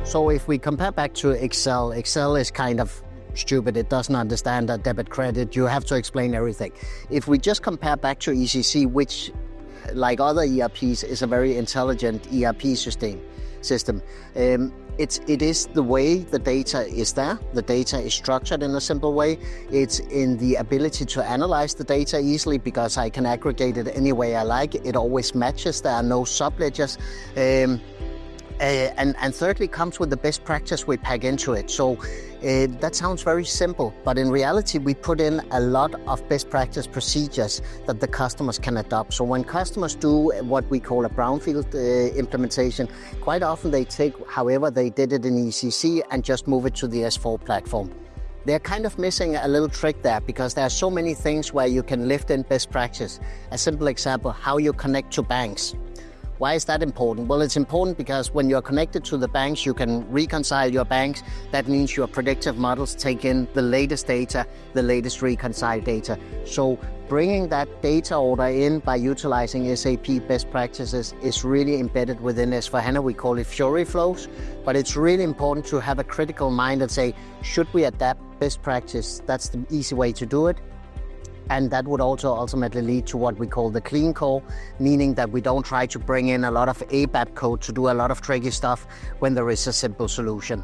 So if we compare back to Excel, Excel is kind of stupid. It doesn't understand a debit credit. You have to explain everything. If we just compare back to ECC, which like other ERPs is a very intelligent ERP system. It is the way the data is there. The data is structured in a simple way. It's in the ability to analyze the data easily because I can aggregate it any way I like. It always matches. There are no subledgers. And thirdly, comes with the best practice we pack into it. So that sounds very simple, but in reality, we put in a lot of best practice procedures that the customers can adopt. So when customers do what we call a brownfield implementation, quite often they take however they did it in ECC and just move it to the S4 platform. They're kind of missing a little trick there because there are so many things where you can lift in best practice. A simple example, how you connect to banks. Why is that important? Well, it's important because when you're connected to the banks, you can reconcile your banks. That means your predictive models take in the latest data, the latest reconciled data. So bringing that data order in by utilizing SAP Best Practices is really embedded within S4HANA. We call it Fury flows, but it's really important to have a critical mind and say, should we adapt best practice? That's the easy way to do it. And that would also ultimately lead to what we call the clean core, meaning that we don't try to bring in a lot of ABAP code to do a lot of tricky stuff when there is a simple solution.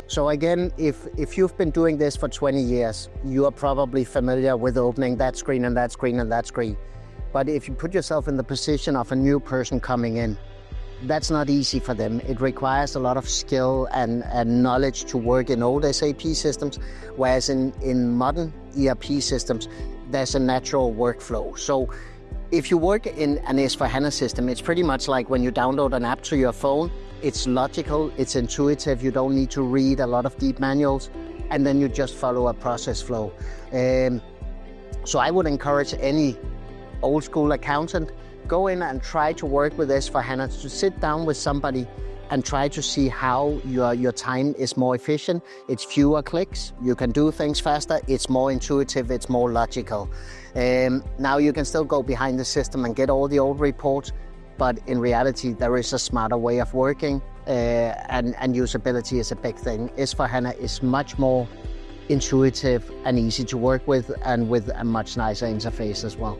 So again, if you've been doing this for 20 years, you are probably familiar with opening that screen and that screen and that screen. But if you put yourself in the position of a new person coming in, that's not easy for them. It requires a lot of skill and knowledge to work in old SAP systems, whereas in modern ERP systems, there's a natural workflow. So if you work in an S4HANA system, it's pretty much like when you download an app to your phone. It's logical, it's intuitive, you don't need to read a lot of deep manuals, and then you just follow a process flow. So I would encourage any old school accountant, go in and try to work with S4HANA, to sit down with somebody and try to see how your time is more efficient. It's fewer clicks, you can do things faster, it's more intuitive, it's more logical. Now you can still go behind the system and get all the old reports, but in reality there is a smarter way of working and usability is a big thing. S4HANA is much more intuitive and easy to work with, and with a much nicer interface as well.